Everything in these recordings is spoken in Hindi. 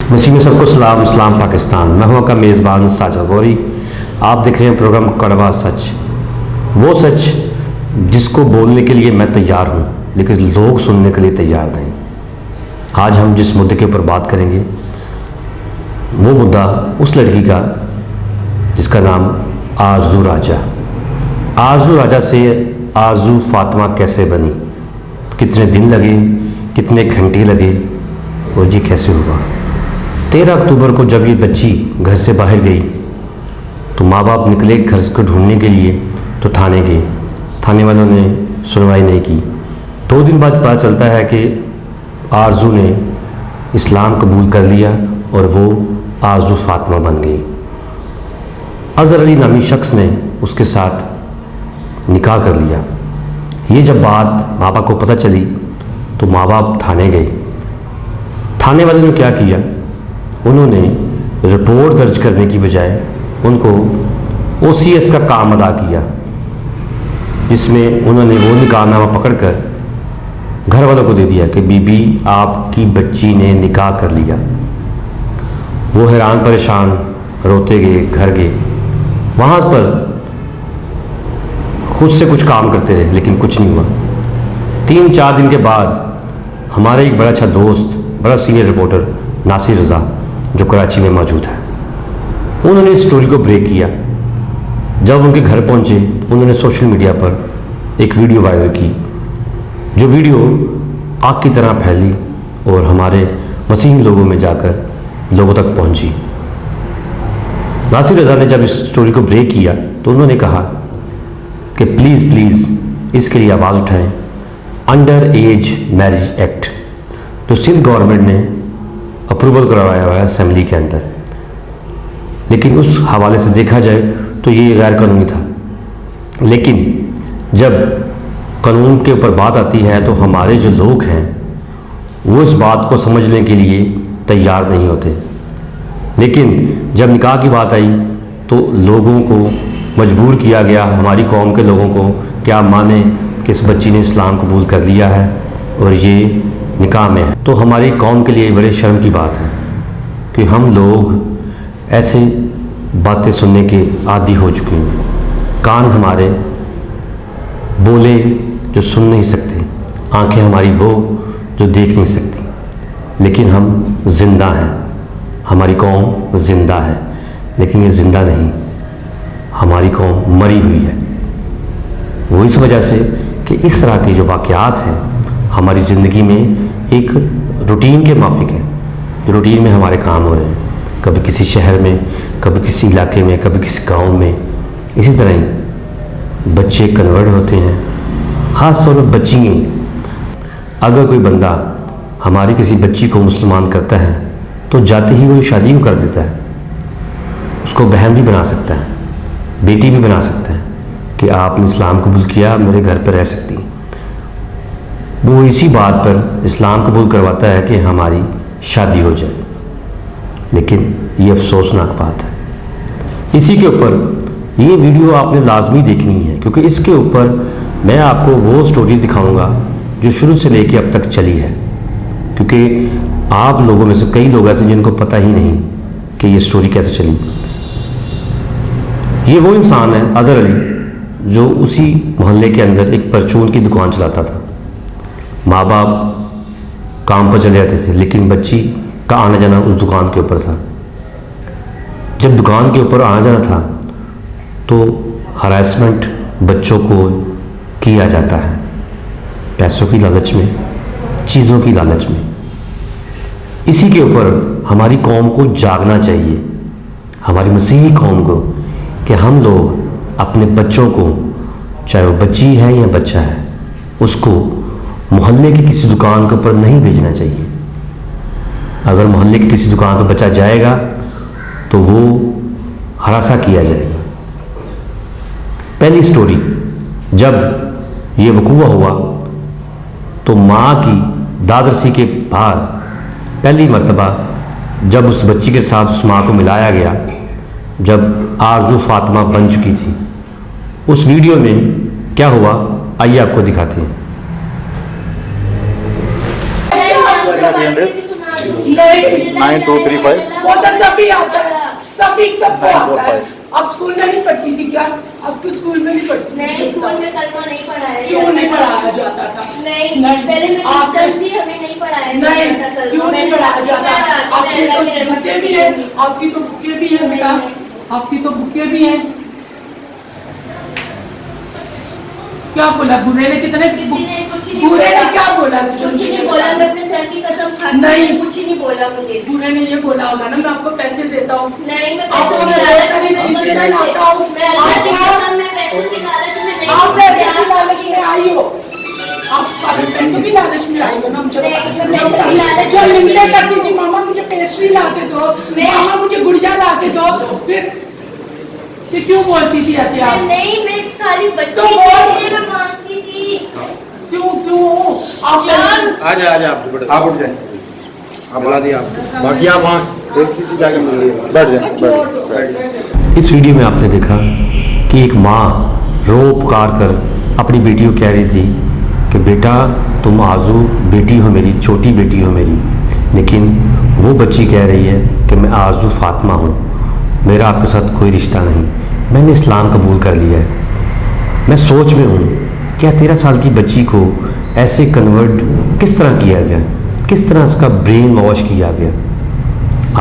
मसीह में सबको सलाम। इस्लाम पाकिस्तान। मैं हूं आपका मेज़बान साजिद गौरी। आप देख रहे हैं प्रोग्राम कड़वा सच, वो सच जिसको बोलने के लिए मैं तैयार हूं लेकिन लोग सुनने के लिए तैयार नहीं। आज हम जिस मुद्दे के ऊपर बात करेंगे वो मुद्दा उस लड़की का जिसका नाम आरजू राजा। आरजू राजा से आरजू फातिमा कैसे बनी, कितने दिन लगे, कितने घंटे लगे और ये कैसे हुआ। 13 अक्टूबर को जब ये बच्ची घर से बाहर गई तो माँ बाप निकले घर को ढूंढने के लिए, तो थाने गए। थाने वालों ने सुनवाई नहीं की। 2 दिन बाद पता चलता है कि आरजू ने इस्लाम कबूल कर लिया और वो आरजू फातिमा बन गई। अज़हर अली नामी शख्स ने उसके साथ निकाह कर लिया। ये जब बात माँ बाप को पता चली तो माँ बाप थाने गए। थाने वाले ने क्या किया, उन्होंने रिपोर्ट दर्ज करने की बजाय उनको OCS का काम अदा किया, जिसमें उन्होंने वो निकाहनामा पकड़कर घर वालों को दे दिया कि बीबी आपकी बच्ची ने निकाह कर लिया। वो हैरान परेशान रोते गए, घर गए। वहाँ पर खुद से कुछ काम करते रहे लेकिन कुछ नहीं हुआ। 3-4 दिन के बाद हमारे एक बड़ा अच्छा दोस्त, बड़ा सीनियर रिपोर्टर नासिर रज़ा जो कराची में मौजूद है, उन्होंने इस स्टोरी को ब्रेक किया। जब उनके घर पहुंचे तो उन्होंने सोशल मीडिया पर एक वीडियो वायरल की, जो वीडियो आग की तरह फैली और हमारे मसीही लोगों में जाकर लोगों तक पहुंची। नासिर रज़ा ने जब इस स्टोरी को ब्रेक किया तो उन्होंने कहा कि प्लीज़ इसके लिए आवाज़ उठाएं। अंडर एज मैरिज एक्ट जो सिंध गवर्नमेंट ने अप्रूवल करवाया हुआ है असेंबली के अंदर, लेकिन उस हवाले से देखा जाए तो ये गैर कानूनी था। लेकिन जब कानून के ऊपर बात आती है तो हमारे जो लोग हैं वो इस बात को समझने के लिए तैयार नहीं होते। लेकिन जब निकाह की बात आई तो लोगों को मजबूर किया गया, हमारी कौम के लोगों को, कि आप माने कि इस बच्ची ने इस्लाम कबूल कर लिया है और ये निकाह में है। तो हमारी कौम के लिए बड़े शर्म की बात है कि हम लोग ऐसे बातें सुनने के आदी हो चुके हैं। कान हमारे बोले जो सुन नहीं सकते, आंखें हमारी वो जो देख नहीं सकती, लेकिन हम जिंदा हैं। हमारी कौम जिंदा है लेकिन ये जिंदा नहीं, हमारी कौम मरी हुई है। वो इस वजह से कि इस तरह के जो वाक़यात हैं हमारी ज़िंदगी में एक रूटीन के माफिक है। रूटीन में हमारे काम हो रहे हैं, कभी किसी शहर में, कभी किसी इलाके में, कभी किसी गांव में। इसी तरह ही बच्चे कन्वर्ट होते हैं, ख़ास तौर पर बच्चियाँ। अगर कोई बंदा हमारी किसी बच्ची को मुसलमान करता है तो जाते ही वो शादी को कर देता है। उसको बहन भी बना सकता है, बेटी भी बना सकता है कि आपने इस्लाम कबूल किया, मेरे घर पर रह सकती हैं। वो इसी बात पर इस्लाम कबूल करवाता है कि हमारी शादी हो जाए। लेकिन ये अफसोसनाक बात है। इसी के ऊपर ये वीडियो आपने लाजमी देखनी है, क्योंकि इसके ऊपर मैं आपको वो स्टोरी दिखाऊंगा जो शुरू से लेकर अब तक चली है। क्योंकि आप लोगों में से कई लोग ऐसे जिनको पता ही नहीं कि ये स्टोरी कैसे चली। ये वो इंसान है अज़हर अली जो उसी मोहल्ले के अंदर एक परचून की दुकान चलाता था। माँ बाप काम पर चले जाते थे लेकिन बच्ची का आना जाना उस दुकान के ऊपर था। जब दुकान के ऊपर आना जाना था तो हरासमेंट बच्चों को किया जाता है, पैसों की लालच में, चीज़ों की लालच में। इसी के ऊपर हमारी कौम को जागना चाहिए, हमारी मसीही कौम को, कि हम लोग अपने बच्चों को, चाहे वो बच्ची है या बच्चा है, उसको मोहल्ले की किसी दुकान के ऊपर नहीं भेजना चाहिए। अगर मोहल्ले की किसी दुकान पर बच्चा जाएगा तो वो हरासा किया जाएगा। पहली स्टोरी, जब ये वकूआ हुआ तो माँ की दादरसी के बाद पहली मर्तबा जब उस बच्ची के साथ उस माँ को मिलाया गया, जब आरजू फातिमा बन चुकी थी, उस वीडियो में क्या हुआ आइए आपको दिखाते हैं। नहीं 9235 वो तो सभी आता है, सभी सबको आता है। अब स्कूल में नहीं पढ़ती थी क्या? अब तो स्कूल में नहीं पढ़ती। नहीं, स्कूल में कलमा नहीं पढ़ाया। क्यों नहीं पढ़ाया जाता था? नहीं, नहीं। पहले मैं आप क्रिश्चियन थी, हमें नहीं पढ़ाया नहीं, जाता कलमा। क्यों नहीं पढ़ाया जाता? आपकी तो बुकें भी है, आपकी तो बुकें भी है बेटा, आपकी तो बुकें भी है। क्या बोला बुरे ने? कितने किसी ने कुछ ही नहीं बुरे ने बोला। क्या बोला? कुछ ही नहीं बोला, मैं अपने सर की कसम खाती नहीं। हूँ, कुछ ही नहीं बोला मुझे। बुरे ने ये बोला होगा ना मैं आपको पैसे देता हूँ। नहीं, मैं आपको पैसों की मैं लालच सारी में चीजें कसम लाता हूँ। मैं अल्लाह की कसम, मैं पैसों की लालच में नहीं। आप पैसे की लालच में आई हो, आप पैसों की लालच में आई हो ना। मुझे नहीं, मैं पैसों की लालच जो में नहीं मिलने आई। करती थी, मामा मुझे पेस्ट्री ला के दो, मामा मुझे गुड़िया ला के दो, फिर क्यों बोलती थी ऐसे आप? नहीं, मैं खाली बच्ची तो के बोल। लिए मैं मांगती थी। क्यों क्यों आप यार, आजा आजा आप उठ जाए, आप बुला दिया आपको। बाकी आप वहाँ एक सी जाके मिल लीजिए, बैठ जाए बैठ जाए। इस वीडियो में आपने देखा कि एक माँ रो पुकार कर अपनी बेटी को कह रही थी कि बेटा तुम आजू बेटी हो मेरी, छोटी बेटी हो मेरी, लेकिन वो बच्ची कह रही है कि मैं आजू फातिमा हूँ, मेरा आपके साथ कोई रिश्ता नहीं, मैंने इस्लाम कबूल कर लिया है। मैं सोच में हूँ क्या 13 साल की बच्ची को ऐसे कन्वर्ट किस तरह किया गया, किस तरह इसका ब्रेन वॉश किया गया।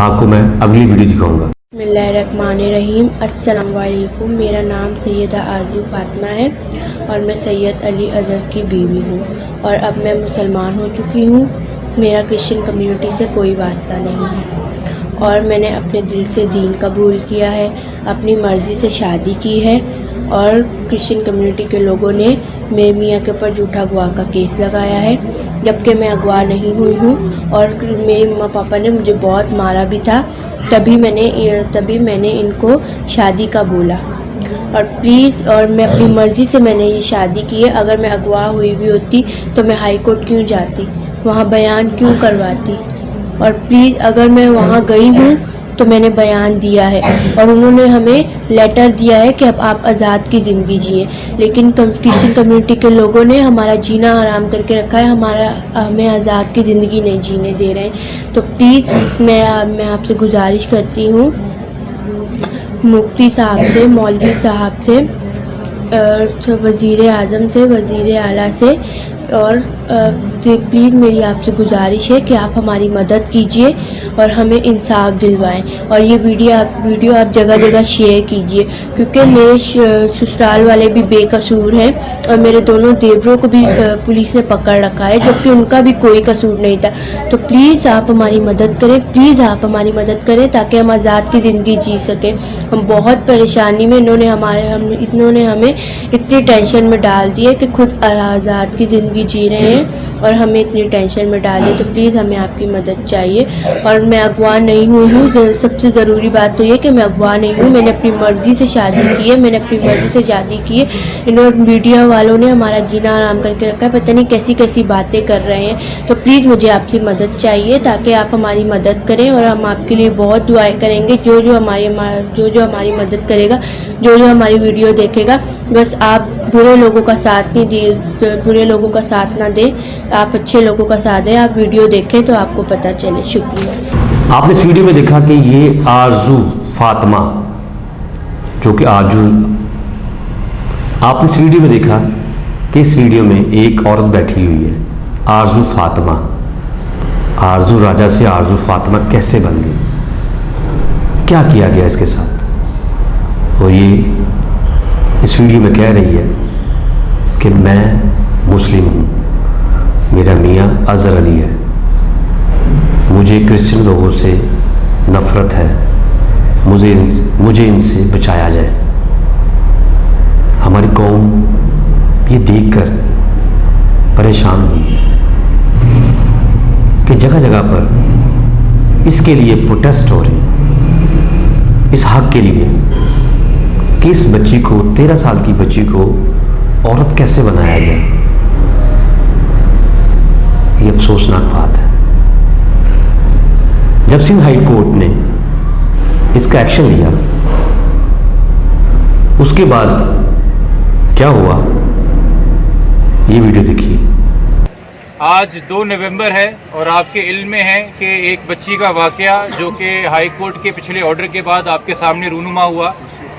आपको मैं अगली वीडियो दिखाऊंगा। बिस्मिल्लाहिर्रहमानिर्रहीम। अस्सलाम वालेकुम। मेरा नाम सैयदा आरज़ू फातिमा है और मैं सैयद अली अज़हर की बीवी हूँ और अब मैं मुसलमान हो चुकी हूँ। मेरा क्रिश्चियन कम्युनिटी से कोई वास्ता नहीं है और मैंने अपने दिल से दीन कबूल किया है, अपनी मर्ज़ी से शादी की है और क्रिश्चियन कम्युनिटी के लोगों ने मेरे मियाँ के ऊपर झूठा अगवा का केस लगाया है, जबकि मैं अगवा नहीं हुई हूँ और मेरे मम्मा पापा ने मुझे बहुत मारा भी था। तभी मैंने इनको शादी का बोला और प्लीज़, और मैं अपनी मर्ज़ी से मैंने ये शादी की है। अगर मैं अगवा हुई भी होती तो मैं हाई कोर्ट क्यों जाती, वहाँ बयान क्यों करवाती। और प्लीज़, अगर मैं वहाँ गई हूँ तो मैंने बयान दिया है और उन्होंने हमें लेटर दिया है कि अब आप आज़ाद की ज़िंदगी जिए, लेकिन क्रिश्चियन कम्युनिटी के लोगों ने हमारा जीना हराम करके रखा है, हमें आज़ाद की ज़िंदगी नहीं जीने दे रहे हैं। तो प्लीज़ मैं आपसे गुजारिश करती हूँ मुफ्ती साहब से, मौलवी साहब से, वज़ीर आज़म से, वज़ीर आला से, और प्लीज़ मेरी आपसे गुजारिश है कि आप हमारी मदद कीजिए और हमें इंसाफ दिलवाएं और ये वीडियो आप जगह जगह शेयर कीजिए, क्योंकि मेरे ससुराल वाले भी बेकसूर हैं और मेरे दोनों देवरों को भी पुलिस ने पकड़ रखा है, जबकि उनका भी कोई कसूर नहीं था। तो प्लीज़ आप हमारी मदद करें, प्लीज़ आप हमारी मदद करें ताकि हम आज़ाद की ज़िंदगी जी सकें। हम बहुत परेशानी में, इन्होंने हमें इतनी टेंशन में डाल दिया कि खुद आज़ाद की ज़िंदगी जी रहे हैं और हमें इतनी टेंशन में डाल दिया। तो प्लीज़ हमें आपकी मदद चाहिए और मैं अगवा नहीं हुई हूँ। सबसे ज़रूरी बात तो ये कि मैं अगवा नहीं हूँ, मैंने अपनी मर्ज़ी से शादी की है, मैंने अपनी मर्ज़ी से शादी की है। इन्होंने मीडिया वालों ने हमारा जीना आराम करके रखा है, पता नहीं कैसी कैसी बातें कर रहे हैं। तो प्लीज़ मुझे आपसे मदद चाहिए ताकि आप हमारी मदद करें और हम आपके लिए बहुत दुआएं करेंगे। जो जो हमारी मदद करेगा, जो जो हमारी वीडियो देखेगा, बस आप बुरे लोगों का साथ नहीं दिए, बुरे लोगों का साथ ना दें, आप अच्छे लोगों का साथ दें। आप वीडियो देखें तो आपको पता चले। शुक्रिया। आपने इस वीडियो में देखा कि ये आरजू फातिमा, जो कि आरजू, आपने इस वीडियो में देखा कि इस वीडियो में एक औरत बैठी हुई है, आरजू फातिमा। आरजू राजा से आरजू फातिमा कैसे बन गई, क्या किया गया इसके साथ। और ये इस वीडियो में कह रही है कि मैं मुस्लिम हूँ, मेरा मियाँ अज़हर अली है, मुझे क्रिश्चियन लोगों से नफ़रत है, मुझे इनसे बचाया जाए। हमारी कौम ये देखकर परेशान हुई है कि जगह जगह पर इसके लिए प्रोटेस्ट हो रहे हैं, इस हक के लिए कि इस बच्ची को, 13 साल की बच्ची को औरत कैसे बनाया गया। ये अफसोसनाक बात है। जब सिंध हाई कोर्ट ने इसका एक्शन लिया, उसके बाद क्या हुआ, ये वीडियो देखिए। आज 2 नवंबर है और आपके इल्म में है कि एक बच्ची का वाकया जो कि हाई कोर्ट के पिछले ऑर्डर के बाद आपके सामने रूनुमा हुआ।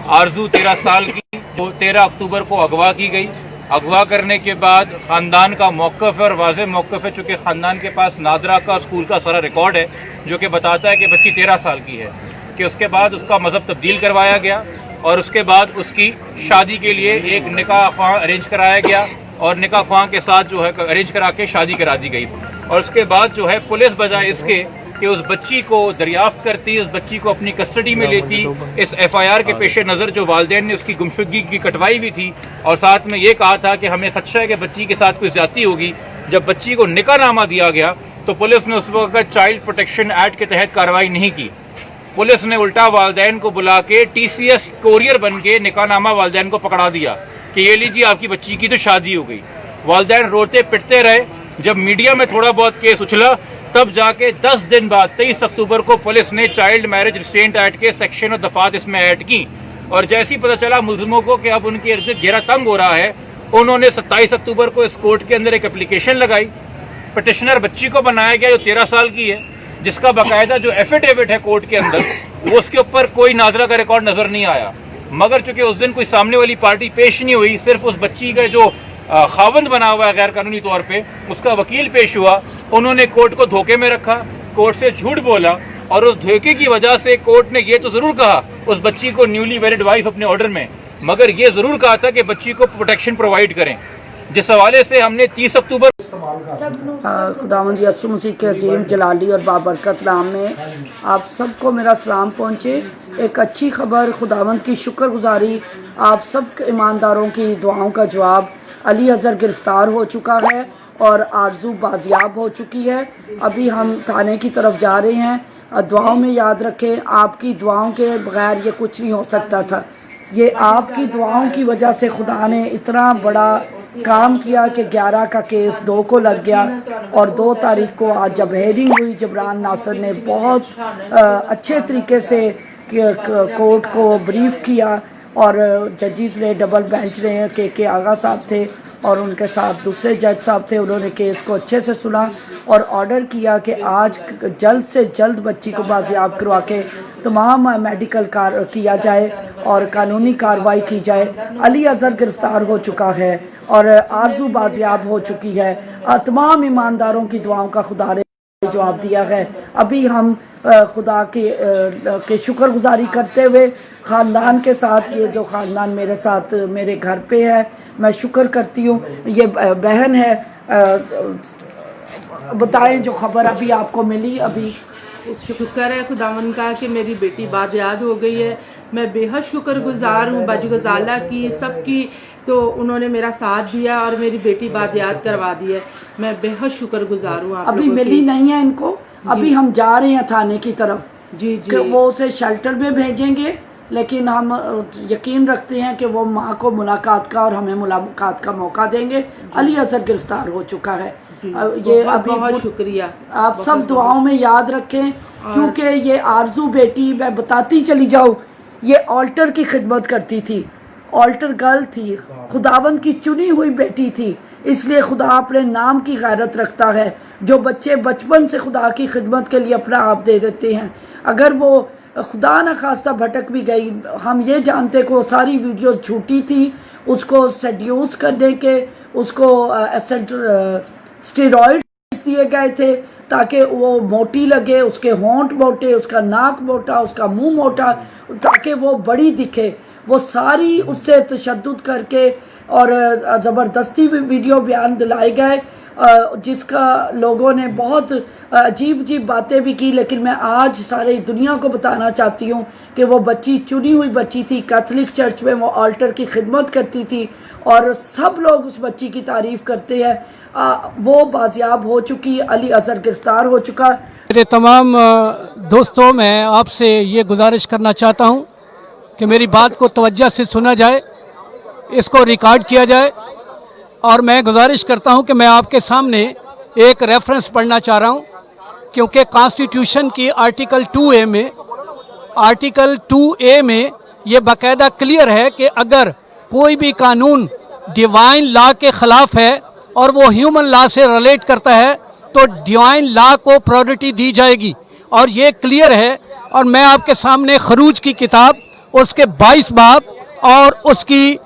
आरजू 13 साल की, वो 13 अक्टूबर को अगवा की गई। अगवा करने के बाद ख़ानदान का मौक़िफ़ है और वाज़े मौक़िफ़ है, चूँकि ख़ानदान के पास नादरा का स्कूल का सारा रिकॉर्ड है जो कि बताता है कि बच्ची 13 साल की है, कि उसके बाद उसका मज़हब तब्दील करवाया गया और उसके बाद उसकी शादी के लिए एक निकाह ख्वाह अरेंज कराया गया और निकाह ख्वाह के साथ जो है अरेंज करा के शादी करा दी गई। और उसके बाद जो है पुलिस बजाय इसके कि उस बच्ची को दरियाफ्त करती, उस बच्ची को अपनी कस्टडी में लेती, इस FIR के पेश नज़र जो वालिदैन ने उसकी गुमशुदगी की कटवाई भी थी और साथ में ये कहा था कि हमें खदशा है कि बच्ची के साथ कोई ज्यादती होगी। जब बच्ची को निकाहनामा दिया गया तो पुलिस ने उस वक्त चाइल्ड प्रोटेक्शन एक्ट के तहत कार्रवाई नहीं की। पुलिस ने उल्टा वालिदैन को बुला के TCS कोरियर बन के निकाहनामा वालिदैन को पकड़ा दिया कि ये लीजिए आपकी बच्ची की तो शादी हो गई। वालिदैन रोते पिटते रहे। जब मीडिया में थोड़ा बहुत केस उछला तब जाके 10 दिन बाद 23 अक्टूबर को पुलिस ने चाइल्ड मैरिज रिस्ट्रेंट एक्ट के सेक्शन और दफात इसमें ऐड की और जैसे ही पता चला मुलजिमों को कि अब उनके इर्द गिर्द घेरा तंग हो रहा है, उन्होंने 27 अक्टूबर को इस कोर्ट के अंदर एक एप्लीकेशन लगाई। पिटिशनर बच्ची को बनाया गया जो 13 साल की है, जिसका बाकायदा जो एफिडेविट है कोर्ट के अंदर वो उसके ऊपर कोई नाजरा का रिकॉर्ड नजर नहीं आया। मगर चूंकि उस दिन कोई सामने वाली पार्टी पेश नहीं हुई, सिर्फ उस बच्ची का जो खावंद बना हुआ है गैर कानूनी तौर पे उसका वकील पेश हुआ। उन्होंने कोर्ट को धोखे में रखा, कोर्ट से झूठ बोला और उस धोखे की वजह से कोर्ट ने ये तो जरूर कहा उस बच्ची को न्यूली मैरिड वाइफ अपने ऑर्डर में, मगर ये जरूर कहा था कि बच्ची को प्रोटेक्शन प्रोवाइड करें। जिस हवाले से हमने 30 अक्टूबर खुदावंद यसु मसीह के अजीम जलाली और बाबरकत नाम में आप सबको मेरा सलाम पहुँचे। एक अच्छी खबर, खुदावंद की शुक्रगुजारी, आप सब ईमानदारों की दुआओं का जवाब। अली अजहर गिरफ्तार हो चुका है और आरजू बाजियाब हो चुकी है। अभी हम थाने की तरफ जा रहे हैं। दुआओं में याद रखें, आपकी दुआओं के बगैर ये कुछ नहीं हो सकता था। ये आपकी दुआओं की वजह से खुदा ने इतना बड़ा काम किया कि 11 का केस 2 को लग गया और 2 तारीख को आज जब हेयरिंग हुई, जबरान नासर ने बहुत अच्छे तरीके से कोर्ट को ब्रीफ किया और जजेस ने, डबल बेंच ने, के आगा साहब थे और उनके साथ दूसरे जज साहब थे, उन्होंने केस को अच्छे से सुना और ऑर्डर किया कि आज जल्द से जल्द बच्ची को बाजियाब करवा के तमाम मेडिकल किया जाए और कानूनी कार्रवाई की जाए। अली अजहर गिरफ्तार हो चुका है और आरजू बाजियाब हो चुकी है। तमाम ईमानदारों की दुआओं का खुदा ने जवाब दिया है। अभी हम खुदा के शुक्रगुजारी करते हुए ख़ानदान के साथ, ये जो ख़ानदान मेरे साथ मेरे घर पे है, मैं शुक्र करती हूँ। ये बहन है, बताएं जो खबर अभी आपको मिली। अभी शुक्र है खुदावन का कि मेरी बेटी बाजियाद हो गई है। मैं बेहद शुक्रगुजार हूँ बाजुगताला की, सबकी, तो उन्होंने मेरा साथ दिया और मेरी बेटी बाजियाद करवा दी है। मैं बेहद शुक्रगुजार हूँ। अभी मिली नहीं है इनको, अभी हम जा रहे हैं थाने की तरफ। जी कि वो उसे शेल्टर में भेजेंगे, लेकिन हम यकीन रखते हैं कि वो माँ को मुलाकात का और हमें मुलाकात का मौका देंगे। अली अजहर गिरफ्तार हो चुका है। ये अभी बहुत शुक्रिया। आप सब दुआओं में याद रखें, क्योंकि ये आरजू बेटी, मैं बताती चली जाऊँ, ये ऑल्टर की खिदमत करती थी, ऑल्टर गर्ल थी, खुदावंद की चुनी हुई बेटी थी। इसलिए खुदा अपने नाम की गैरत रखता है। जो बच्चे बचपन से खुदा की खिदमत के लिए अपना आप दे देते हैं, अगर वो खुदा न खास्ता भटक भी गई, हम ये जानते कि वो सारी वीडियोस झूठी थी, उसको सेड्यूस करने के, उसको स्टेरॉइड्स दिए गए थे ताकि वो मोटी लगे, उसके होंठ मोटे, उसका नाक मोटा, उसका मुंह मोटा, ताकि वो बड़ी दिखे। वो सारी उससे तशद्दुद करके और ज़बरदस्ती वीडियो बयान दिलाए गए, जिसका लोगों ने बहुत अजीब अजीब बातें भी की। लेकिन मैं आज सारी दुनिया को बताना चाहती हूँ कि वो बच्ची चुनी हुई बच्ची थी। कैथोलिक चर्च में वो ऑल्टर की खिदमत करती थी और सब लोग उस बच्ची की तारीफ़ करते हैं। वो बाजियाब हो चुकी, अली अजहर गिरफ्तार हो चुका। मेरे तमाम दोस्तों, मैं आपसे ये गुजारिश करना चाहता हूँ कि मेरी बात को तवज्जो से सुना जाए, इसको रिकॉर्ड किया जाए और मैं गुजारिश करता हूं कि मैं आपके सामने एक रेफरेंस पढ़ना चाह रहा हूं, क्योंकि कॉन्स्टिट्यूशन की आर्टिकल 2A में ये बाकायदा क्लियर है कि अगर कोई भी कानून डिवाइन लॉ के ख़िलाफ़ है और वो ह्यूमन लॉ से रिलेट करता है तो डिवाइन लॉ को प्रायोरिटी दी जाएगी, और ये क्लियर है। और मैं आपके सामने खरूज की किताब उसके 22 बाब और उसकी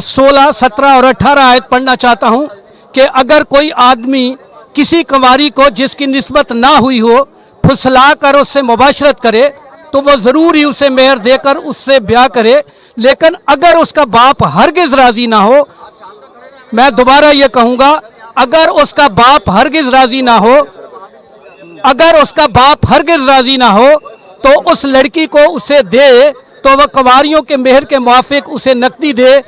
16, 17 और 18 आयत पढ़ना चाहता हूँ कि अगर कोई आदमी किसी कुंवारी को जिसकी निस्बत ना हुई हो फुसला कर उससे मुबाशरत करे तो वो ज़रूर ही उसे मेहर देकर उससे ब्याह करे, लेकिन अगर उसका बाप हरगिज़ राज़ी ना हो, मैं दोबारा ये कहूँगा, अगर उसका बाप हरगिज़ राज़ी ना हो, अगर उसका बाप हरगिज़ राज़ी ना हो तो उस लड़की को उसे दे तो वह कुंवारियों के मेहर के मुआफिक उसे नकदी दे,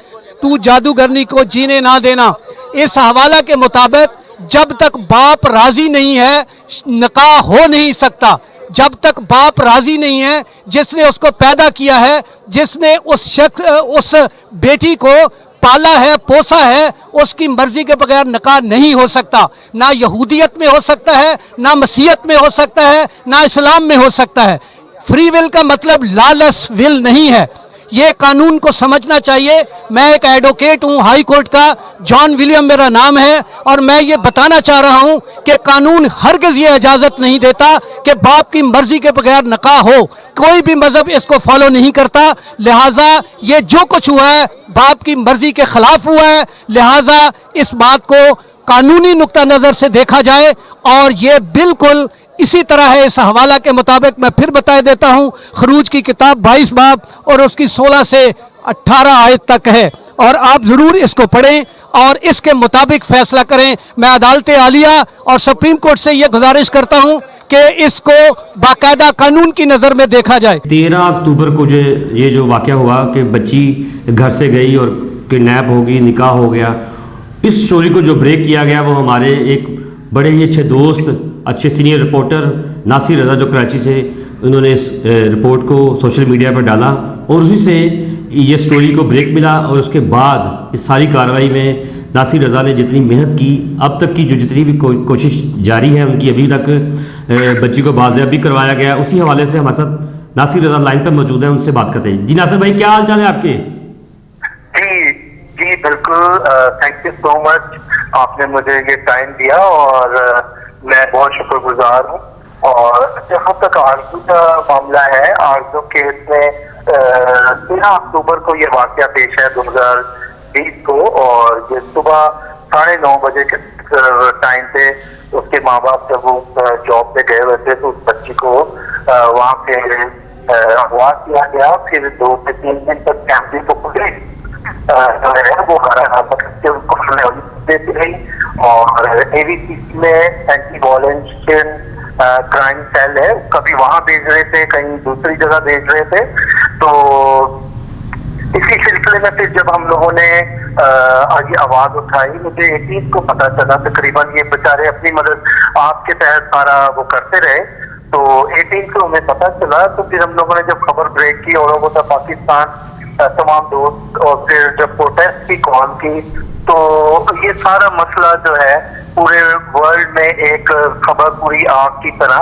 तू जादूगरनी को जीने ना देना। इस हवाला के मुताबिक जब तक बाप राज़ी नहीं है निकाह हो नहीं सकता। जब तक बाप राज़ी नहीं है, जिसने उसको पैदा किया है, जिसने उस बेटी को पाला है, पोसा है, उसकी मर्जी के बगैर निकाह नहीं हो सकता। ना यहूदियत में हो सकता है, ना मसीहत में हो सकता है, ना इस्लाम में हो सकता है। फ्री विल का मतलब लॉलेस विल नहीं है। ये कानून को समझना चाहिए। मैं एक एडवोकेट हूँ हाई कोर्ट का, जॉन विलियम मेरा नाम है, और मैं ये बताना चाह रहा हूँ कि कानून हरगिज़ ये इजाज़त नहीं देता कि बाप की मर्जी के बगैर निकाह हो। कोई भी मज़हब इसको फॉलो नहीं करता, लिहाजा ये जो कुछ हुआ है बाप की मर्जी के ख़िलाफ़ हुआ है। लिहाजा इस बात को कानूनी नुक्ता नज़र से देखा जाए, और ये बिल्कुल इसी तरह है। इस हवाला के मुताबिक मैं फिर बता देता हूँ, खरूज की किताब 22 बाब और उसकी 16 से 18 आयत तक है, और आप ज़रूर इसको पढ़ें और इसके मुताबिक फैसला करें। मैं अदालत आलिया और सुप्रीम कोर्ट से ये गुजारिश करता हूँ कि इसको बाकायदा कानून की नज़र में देखा जाए। 13 अक्टूबर को ये जो वाक़या हुआ कि बच्ची घर से गई और किडनैप हो गई, निकाह हो गया, इस स्टोरी को जो ब्रेक किया गया वो हमारे एक बड़े ही अच्छे दोस्त, अच्छे सीनियर रिपोर्टर नासिर रज़ा जो कराची से, उन्होंने इस रिपोर्ट को सोशल मीडिया पर डाला और उसी से ये स्टोरी को ब्रेक मिला। और उसके बाद इस सारी कार्रवाई में नासिर रज़ा ने जितनी मेहनत की, अब तक की जो जितनी भी कोशिश जारी है उनकी, अभी तक बच्ची को बाज़ियाब भी करवाया गया। उसी हवाले से हमारे साथ नासिर रज़ा लाइन पर मौजूद हैं, उनसे बात करते हैं। जी नासिर भाई, क्या हाल चाल है आपके? जी बिल्कुल, थैंक यू सो मच, आपने मुझे ये टाइम दिया और मैं बहुत शुक्रगुजार हूँ। और जहाँ तक आरजू का मामला है, आरजू केस में 13 अक्टूबर को ये वाक़या पेश है 2020 को, और ये सुबह 9:30 बजे के टाइम पे उसके माँ बाप जब वो जॉब पे गए हुए थे तो उस बच्ची को वहाँ पे अगवा किया गया। फिर 2 से 3 दिन तक फैमिली को पुलिस वो उनको देती रही, और एवीपीसी में एंटी वायलेंस क्राइम सेल है, कभी वहां भेज रहे थे, कहीं दूसरी जगह भेज रहे थे। तो इसी सिलसिले में फिर जब हम लोगों ने आगे आवाज उठाई, मुझे 18 को पता चला, तकरीबन ये बेचारे अपनी मदद आपके तहत सारा वो करते रहे, तो 18 को हमें पता चला। तो फिर हम लोगों ने जब खबर ब्रेक की और वो था पाकिस्तान तमाम दोस्त, और फिर जब प्रोटेस्ट की कॉल की तो ये सारा मसला जो है पूरे वर्ल्ड में एक खबर पूरी आग की तरह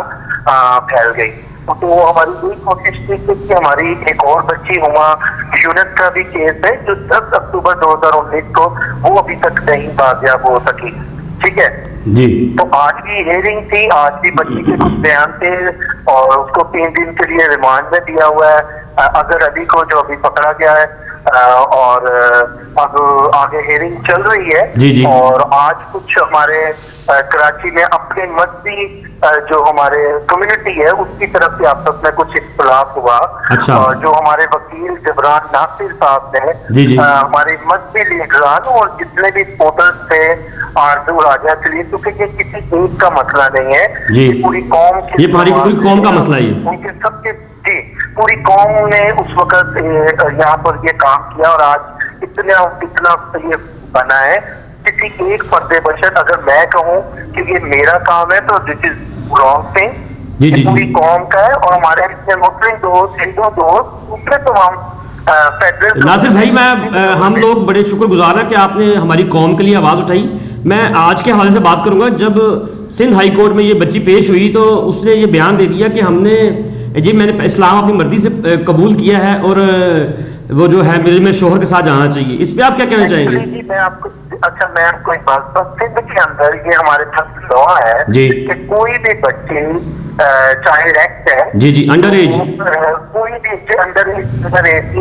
फैल गई। तो हमारी यही कोशिश थी कि हमारी एक और बच्ची हुमा यूनिस का भी केस है जो 10 अक्टूबर 2019 को वो अभी तक नहीं बाजियाब हो सकी। ठीक है जी। तो आज भी हियरिंग थी, आज भी बच्ची के कुछ बयान थे और उसको 3 दिन के लिए रिमांड में दिया हुआ है अगर अली को, जो अभी पकड़ा गया है, और अब आगे हियरिंग चल रही है। जी जी। और आज कुछ हमारे कराची में अपने मजहबी जो हमारे कम्युनिटी है उसकी तरफ से आपस में कुछ इख्तिलाफ हुआ। अच्छा। और जो हमारे वकील जबरान नासिर साहब ने हमारे मजहबी लीडरान और जितने भी सपोर्टर्स थे आरजू राजा के लिए, क्योंकि ये किसी एक का मसला नहीं है, ये पूरी कौम की, ये पूरी कौम का मसला है, उनके सबके, जी पूरी कौम ने उस वक्त यहाँ पर ये काम किया और आज इतना ये बना है। किसी एक पर्दे बशर अगर मैं कहूँ कि ये मेरा काम है तो दिस इज रॉन्ग थिंग, पूरी कौम का है। और हमारे मुस्लिम दोस्त, हिंदू दोस्त, दूसरे तमाम नासिर भाई, हम लोग बड़े शुक्रगुजार हैं कि आपने हमारी कौम के लिए आवाज़ उठाई। मैं आज के हवाले से बात करूंगा। जब सिंध हाई कोर्ट में ये बच्ची पेश हुई तो उसने ये बयान दे दिया कि मैंने इस्लाम अपनी मर्जी से कबूल किया है और वो जो है मिडिल में शोहर के साथ जाना चाहिए, इस पे आप क्या कहना चाहेंगे? जी मैं आपको एक बात बताऊं, सिंध के अंदर ये हमारे पास लॉ है जी कि कोई भी बच्चे चाइल्ड एक्ट है जी जी अंडर एज कोई भी अंडर 18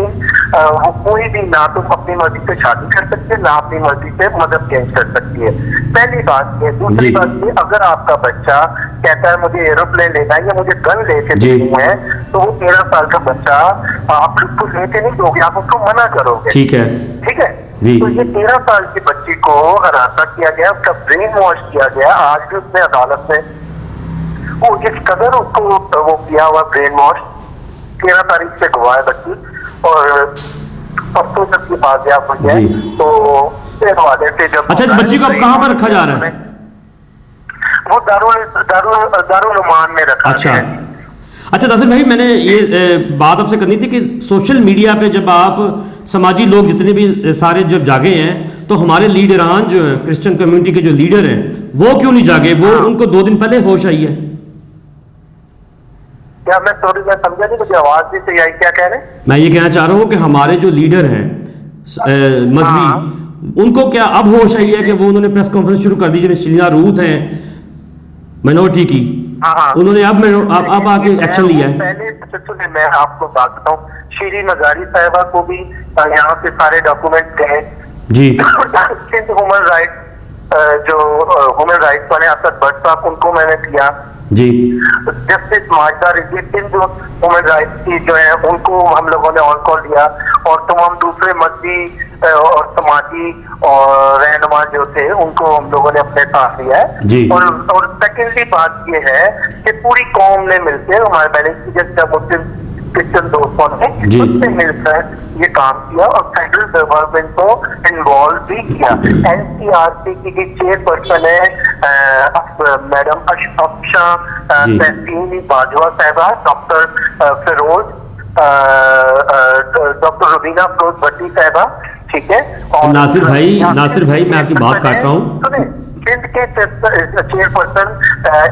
वो कोई भी ना तो अपनी मर्जी से शादी कर सकते हैं ना अपनी मर्जी से मदद चेंज कर सकती है, पहली बात ये। दूसरी बात ये, अगर आपका बच्चा कहता है मुझे एरोप्लेन लेना है या मुझे गन लेके देनी है, तो वो 13 साल का बच्चा आप उसको लेके नहीं दोगे, आप उसको मना करोगे। ठीक है जी। तो ये 13 साल की बच्ची को हरासा किया गया, उसका ब्रेन वॉश किया गया। आज भी उसने अदालत में वो जिस कदर उसको वो किया हुआ ब्रेन वॉश, 13 तारीख से गवाह है बच्ची और परसों तक की बात हुई है। तो फिर हवाले से जब अच्छा, इस बच्ची को अब कहाँ पर रखा जा रहा है? वो दारुल उमान में रखा अच्छा गया है। अच्छा नासिर भाई, मैंने ये बात आपसे करनी थी कि सोशल मीडिया पे जब आप समाजी लोग जितने भी सारे जब जागे हैं, तो हमारे लीडरान जो हैं, क्रिश्चियन कम्युनिटी के जो लीडर हैं, वो क्यों नहीं जागे? वो उनको 2 दिन पहले होश आई है। क्या मैं समझा नहीं, मुझे आवाज भी सही आई, क्या कह रहे हैं? मैं ये कहना चाह रहा हूँ कि हमारे जो लीडर हैं मजहबी, उनको क्या अब होश आई है कि वो उन्होंने प्रेस कॉन्फ्रेंस शुरू कर दी, जो शलीना रूथ हैं माइनॉरिटी की, उन्होंने अब आके एक्शन लिया है। पहले मैं आपको बात बताऊं, श्री मजारी साहिबा को भी यहाँ पे सारे डॉक्यूमेंट गए जी। ह्यूमन राइट जो ह्यूमन राइट्स वाले असद भट्ट साहब, उनको मैंने दिया जी। जस्टिस माजदा रिजवी जो ह्यूमन राइट्स की जो है उनको हम लोगों ने ऑन कॉल दिया, और तमाम दूसरे मजहबी और समाजी और रहनुमा जो थे उनको हम लोगों ने अपने साथ लिया है। और सेकेंडली बात ये है कि पूरी कौम ने मिलकर, हमारे मैंने मुस्लिम क्रिश्चियन दोस्तों ने उससे मिलकर ये काम किया और फेडरल गवर्नमेंट को इन्वॉल्व भी किया। एनसीआरसी की चेयरपर्सन है मैडम अफशा तहसीनी बाजवा साहिबा, डॉक्टर फिरोज, डॉक्टर रुबीना फिरोज भट्टी साहिबा, ठीक है। और नासिर भाई मैं आपकी बात काट रहा हूँ। सिंध के चेयरपर्सन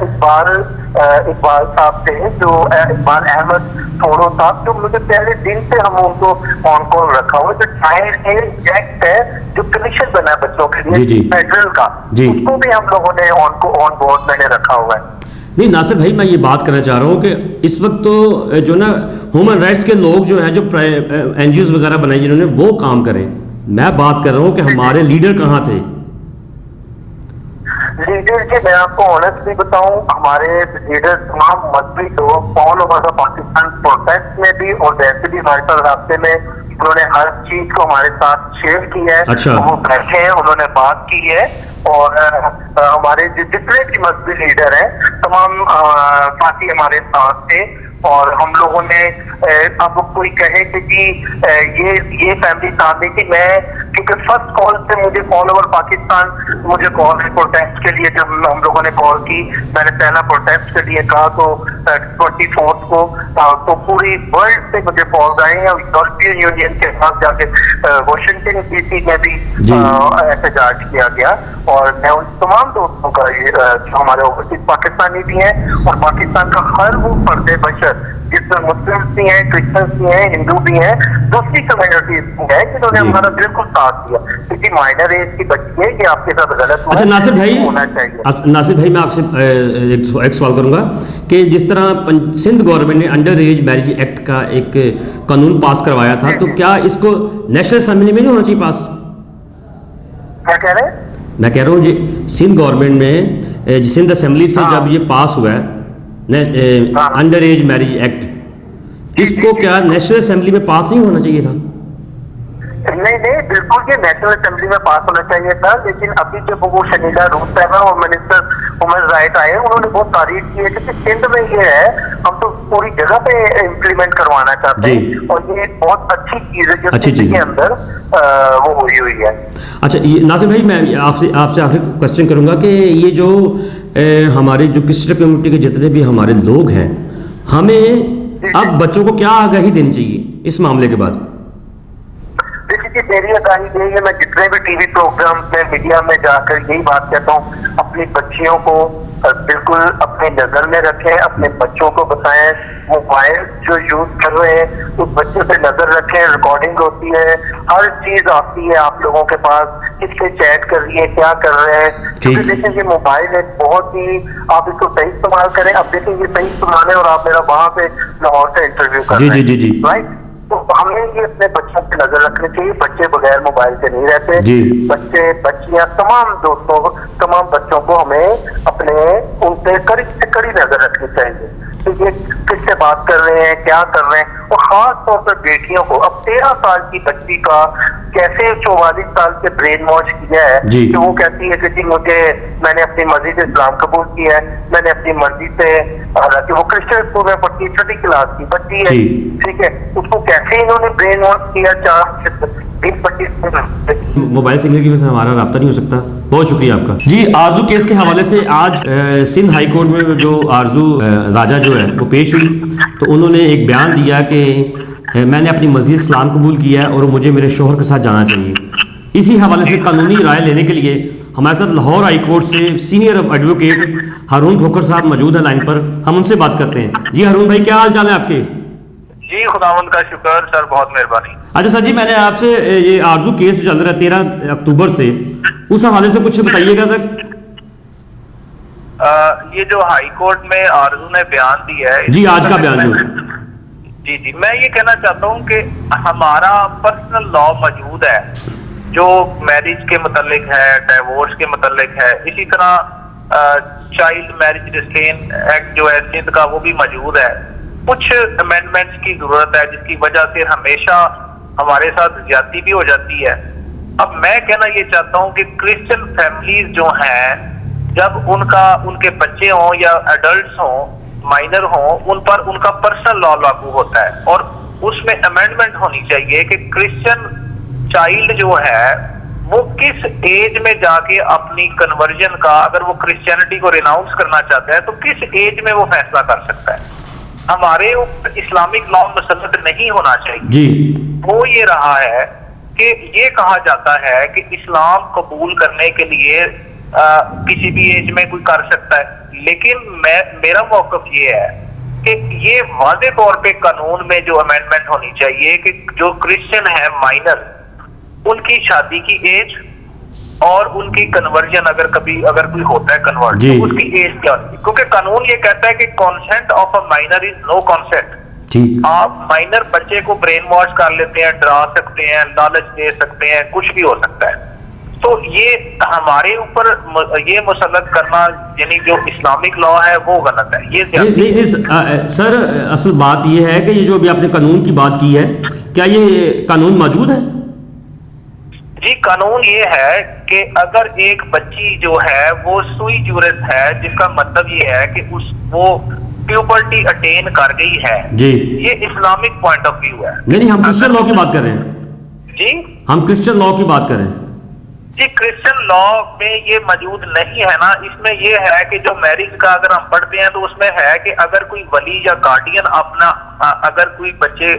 इकबाल साहब थे, जो इकबाल अहमद थोड़ो साहब, जो मुझे पहले दिन से हम उनको ऑन कॉल रखा हुआ। जो चाइल्ड एज एक्ट है जो कमीशन बना है बच्चों के लिए फेडरल का, उसको भी हम लोगों ने ऑन बोर्ड मैंने रखा हुआ है। नहीं नासिर भाई, मैं ये बात करना चाह रहा हूँ कि इस वक्त तो जो ना ह्यूमन राइट्स के लोग जो हैं, जो एनजीओ वगैरह बनाए जिन्होंने, वो काम करें। मैं बात कर रहा हूँ कि हमारे लीडर कहाँ थे? लीडर जी मैं आपको ऑनेस्टली बताऊं, हमारे लीडर तमाम मजहबी लोग ऑल ओवर पाकिस्तान प्रोटेस्ट में भी और वैसे भी हमारे साथ रास्ते में उन्होंने हर चीज को हमारे साथ शेयर की है। अच्छा। वो बैठे हैं, उन्होंने बात की है, और हमारे जितने भी मजहबी लीडर हैं तमाम साथी हमारे साथ थे। और हम लोगों ने अब कोई कहे कि जी ये फैमिली साथ देखी, मैं क्योंकि फर्स्ट कॉल से मुझे ऑल ओवर पाकिस्तान मुझे कॉल है प्रोटेस्ट के लिए। जब हम लोगों ने कॉल की, मैंने पहला प्रोटेस्ट के लिए कहा तो 24 को तो पूरी वर्ल्ड से मुझे कॉल आए हैं। यूरोपियन यूनियन के साथ जाके वाशिंगटन डीसी में भी एहतजाज किया गया। और मैं उन तमाम दोस्तों का जो हमारे ओवरसीज पाकिस्तानी भी हैं और पाकिस्तान का हर वो फर्द बशर जिसमें मुस्लिम भी हैं, क्रिश्चियंस भी हैं, हिंदू भी हैं, दूसरी कम्युनिटीज भी हैं, जिन्होंने हमारा बिल्कुल साथ दिया। क्योंकि माइनर एज की बच्ची है कि आपके साथ गलत अच्छा नासिर भाई, होना चाहिए। नासिर भाई मैं आपसे एक सवाल करूंगा कि जिस तरह सिंध गवर्नमेंट ने अंडर एज मैरिज एक्ट का एक कानून पास करवाया था, तो क्या इसको नेशनल असेंबली में नहीं होना चाहिए पास? क्या कह रहे हैं? मैं कह रहा हूँ जी, सिंध गवर्नमेंट में सिंध असेंबली से जब ये पास हुआ है अंडर एज मैरिज एक्ट, इसको क्या नेशनल असेंबली में पास नहीं होना चाहिए था? नहीं, बिल्कुल ये नेशनल असेंबली में पास होना चाहिए था। लेकिन अभी जब वो शनीला रूथ साहब और मिनिस्टर ह्यूमन राइट आए, उन्होंने बहुत तारीफ की है कि सिंध में ये है, हम तो पूरी जगह पे इम्प्लीमेंट करवाना चाहते हैं। और ये बहुत अच्छी चीज है जो सिंध के अंदर वो हुई है। अच्छा नासिर भाई, मैं आपसे आखिरी क्वेश्चन करूंगा कि ये जो हमारे जो क्रिश्चियन कम्युनिटी के जितने भी हमारे लोग हैं, हमें अब बच्चों को क्या आगाही देनी चाहिए इस मामले के बाद? देखिए देखिए मेरी अकाई यही है, मैं जितने भी टीवी प्रोग्राम में मीडिया में जाकर यही बात कहता हूँ, अपनी बच्चियों को बिल्कुल अपनी नजर में रखें, अपने बच्चों को बताएं मोबाइल जो यूज कर रहे हैं उस बच्चे पे नजर रखें। रिकॉर्डिंग होती है, हर चीज आती है आप लोगों के पास, किससे चैट कर रही है, क्या कर रहे हैं। क्योंकि देखिए ये मोबाइल एक बहुत ही, आप इसको सही इस्तेमाल करें। अब देखिए ये सही इस्तेमाल है और आप मेरा वहां पे लाहौर से इंटरव्यू कर रहे हैं, जी। राइट। तो हमें ये अपने बच्चों पे नजर रखनी चाहिए। बच्चे बगैर मोबाइल से नहीं रहते, बच्चे बच्चियां तमाम दोस्तों तमाम बच्चों को हमें अपने उन पे कड़ी से कड़ी नजर रखनी चाहिए कि ये किससे बात कर रहे हैं, क्या कर रहे हैं। और खास तौर पर बेटियों को, अब 13 साल की बच्ची का कैसे 44 साल से ब्रेन वॉश किया है कि वो कहती है कि जी मैंने अपनी मर्जी से इस्लाम कबूल किया है, मैंने अपनी मर्जी से, हालांकि वो क्रिश्चियन स्कूल में पढ़ती है, 6ठी क्लास की बच्ची है, ठीक है, उसको कैसे इन्होंने ब्रेन वॉश किया 20-25 मोबाइल सिग्नल की वजह से हमारा राब्ता नहीं हो सकता। बहुत शुक्रिया आपका जी। आरजू केस के हवाले से आज सिंध हाई कोर्ट में जो आरजू राजा जो है वो पेश हुई, तो उन्होंने एक बयान दिया कि मैंने अपनी मस्जिद इस्लाम कबूल किया है और मुझे मेरे शोहर के साथ जाना चाहिए। इसी हवाले से कानूनी राय लेने के लिए हमारे साथ लाहौर हाई कोर्ट से सीनियर एडवोकेट हारून ठोकर साहब मौजूद है लाइन पर, हम उनसे बात करते हैं। जी हारून भाई, क्या हाल चाल है आपके? जी खुदावंद का शुक्र सर, बहुत मेहरबानी। अच्छा सर जी, मैंने आपसे ये आरजू केस चल रहा है 13 अक्टूबर से, उस हवाले से कुछ बताइएगा सर। ये जो हाई कोर्ट में आरजू ने बयान दिया है, जी आज का बयान जो जी मैं ये कहना चाहता हूँ कि हमारा पर्सनल लॉ मौजूद है जो मैरिज के मुतालिक है, डिवोर्स के मुतालिक है। इसी तरह चाइल्ड मैरिज रिस्ट्रेन एक्ट जो है सिंध का वो भी मौजूद है। कुछ अमेंडमेंट्स की जरूरत है जिसकी वजह से हमेशा हमारे साथ ज्यादती भी हो जाती है। अब मैं कहना ये चाहता हूँ कि क्रिश्चियन फैमिलीज जो हैं, जब उनके बच्चे हों या एडल्ट्स हों, माइनर हों, उन पर उनका पर्सनल लॉ लागू होता है और उसमें अमेंडमेंट होनी चाहिए कि क्रिश्चियन चाइल्ड जो है वो किस एज में जाके अपनी कन्वर्जन का, अगर वो क्रिश्चियनिटी को रिनाउंस करना चाहता है तो किस एज में वो फैसला कर सकता है। हमारे इस्लामिक लॉ मुसल्लत नहीं होना चाहिए जी। वो ये रहा है कि ये कहा जाता है कि इस्लाम कबूल करने के लिए किसी भी एज में कोई कर सकता है, लेकिन मेरा मौक़िफ़ ये है कि ये वाज़े तौर पे कानून में जो अमेंडमेंट होनी चाहिए कि जो क्रिश्चियन है माइनर, उनकी शादी की एज और उनकी कन्वर्जन अगर कोई होता है कन्वर्ट तो उसकी एज क्या होती है, क्योंकि कानून ये कहता है कि consent of a minor is no consent. आप माइनर बच्चे को ब्रेन वॉश कर लेते हैं, डरा सकते हैं, लालच दे सकते हैं, कुछ भी हो सकता है। तो ये हमारे ऊपर ये मुसल्लत करना, यानी जो इस्लामिक लॉ है वो गलत है। ये नहीं, सर असल बात ये है कि ये जो अभी आपने कानून की बात की है, क्या ये कानून मौजूद है? जी कानून ये है कि अगर एक बच्ची जो है वो सुई जुरत है, जिसका मतलब ये है कि वो प्यूबर्टी अटेन कर गई है जी, ये इस्लामिक पॉइंट ऑफ व्यू है। नहीं, हम क्रिश्चियन लॉ की बात कर रहे हैं जी, हम क्रिश्चियन लॉ की बात कर रहे हैं जी। क्रिश्चियन लॉ में ये मौजूद नहीं है ना। इसमें ये है कि जो मैरिज का अगर हम पढ़ते हैं तो उसमें है कि अगर कोई वली या गार्डियन अपना, अगर कोई बच्चे